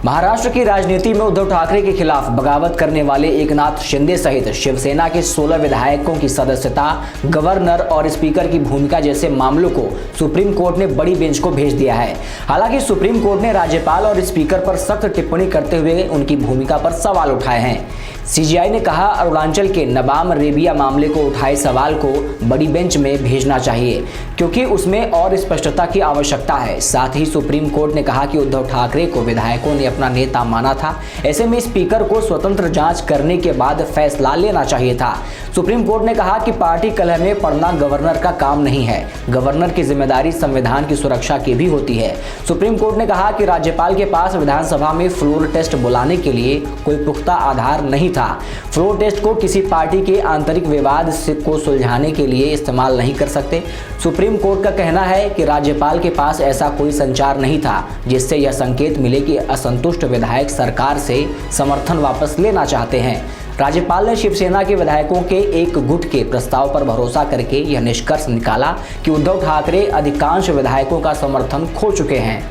महाराष्ट्र की राजनीति में उद्धव ठाकरे के खिलाफ बगावत करने वाले एकनाथ शिंदे सहित शिवसेना के 16 विधायकों की सदस्यता, गवर्नर और स्पीकर की भूमिका जैसे मामलों को सुप्रीम कोर्ट ने बड़ी बेंच को भेज दिया है। हालांकि सुप्रीम कोर्ट ने राज्यपाल और स्पीकर पर सख्त टिप्पणी करते हुए उनकी भूमिका पर सवाल उठाए हैं। सीजीआई ने कहा, अरुणाचल के नबाम रेबिया मामले को उठाए सवाल को बड़ी बेंच में भेजना चाहिए क्योंकि उसमें और स्पष्टता की आवश्यकता है। साथ ही सुप्रीम कोर्ट ने कहा कि उद्धव ठाकरे को विधायकों ने अपना नेता माना था, ऐसे में स्पीकर को स्वतंत्र जांच करने के बाद फैसला लेना चाहिए था। सुप्रीम कोर्ट ने कहा कि पार्टी कलह में पड़ना गवर्नर का काम नहीं है। गवर्नर की जिम्मेदारी संविधान की सुरक्षा की भी होती है। सुप्रीम कोर्ट ने कहा कि राज्यपाल के पास विधानसभा में फ्लोर टेस्ट बुलाने के लिए कोई पुख्ता आधार नहीं था। फ्लोर टेस्ट को किसी पार्टी के आंतरिक विवाद को सुलझाने के लिए इस्तेमाल नहीं कर सकते। सुप्रीम कोर्ट का कहना है कि राज्यपाल के पास ऐसा कोई संचार नहीं था जिससे यह संकेत मिले कि असंतुष्ट विधायक सरकार से समर्थन वापस लेना चाहते हैं। राज्यपाल ने शिवसेना के विधायकों के एक गुट के प्रस्ताव पर भरोसा करके यह निष्कर्ष निकाला कि उद्धव ठाकरे अधिकांश विधायकों का समर्थन खो चुके हैं।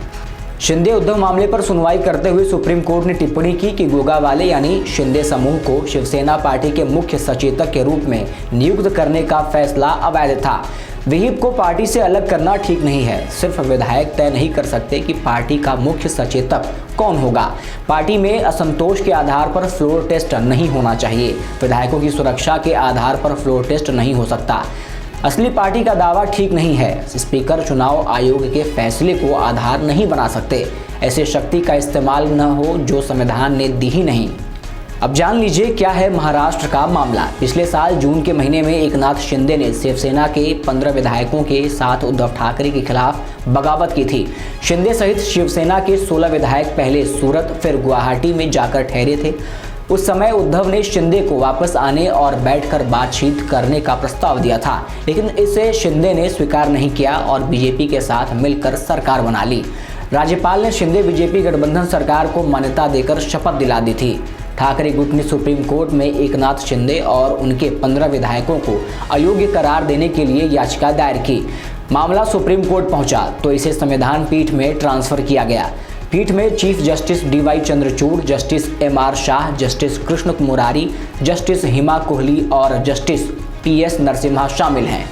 शिंदे उद्धव मामले पर सुनवाई करते हुए सुप्रीम कोर्ट ने टिप्पणी की कि गोगावाले यानी शिंदे समूह को शिवसेना पार्टी के मुख्य सचेतक के रूप में नियुक्त करने का फैसला अवैध था। विहिप को पार्टी से अलग करना ठीक नहीं है। सिर्फ विधायक तय नहीं कर सकते कि पार्टी का मुख्य सचेतक कौन होगा। पार्टी में असंतोष के आधार पर फ्लोर टेस्ट नहीं होना चाहिए। विधायकों की सुरक्षा के आधार पर फ्लोर टेस्ट नहीं हो सकता। असली पार्टी का दावा ठीक नहीं है। स्पीकर चुनाव आयोग के फैसले को आधार नहीं बना सकते। ऐसे शक्ति का इस्तेमाल न हो जो संविधान ने दी ही नहीं। अब जान लीजिए क्या है महाराष्ट्र का मामला। पिछले साल जून के महीने में एकनाथ शिंदे ने शिवसेना के 15 विधायकों के साथ उद्धव ठाकरे के खिलाफ बगावत की थी। शिंदे सहित शिवसेना के 16 विधायक पहले सूरत फिर गुवाहाटी में जाकर ठहरे थे। उस समय उद्धव ने शिंदे को वापस आने और बैठकर बातचीत करने का प्रस्ताव दिया था, लेकिन इसे शिंदे ने स्वीकार नहीं किया और बीजेपी के साथ मिलकर सरकार बना ली। राज्यपाल ने शिंदे बीजेपी गठबंधन सरकार को मान्यता देकर शपथ दिला दी थी। ठाकरे गुट ने सुप्रीम कोर्ट में एकनाथ शिंदे और उनके 15 विधायकों को अयोग्य करार देने के लिए याचिका दायर की। मामला सुप्रीम कोर्ट पहुंचा तो इसे संविधान पीठ में ट्रांसफर किया गया। पीठ में chief justice DY Chandrachud, justice MR Shah, justice Krishna Murari, justice Hima Kohli और जस्टिस PS नरसिम्हा शामिल हैं।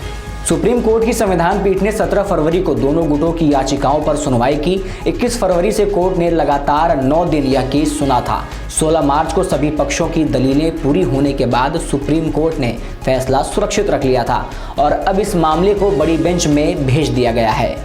सुप्रीम कोर्ट की संविधान पीठ ने 17 फरवरी को दोनों गुटों की याचिकाओं पर सुनवाई की। 21 फरवरी से कोर्ट ने लगातार 9 दिन यह केस सुना था। 16 मार्च को सभी पक्षों की दलीलें पूरी होने के बाद सुप्रीम कोर्ट ने फैसला सुरक्षित रख लिया था और अब इस मामले को बड़ी बेंच में भेज दिया गया है।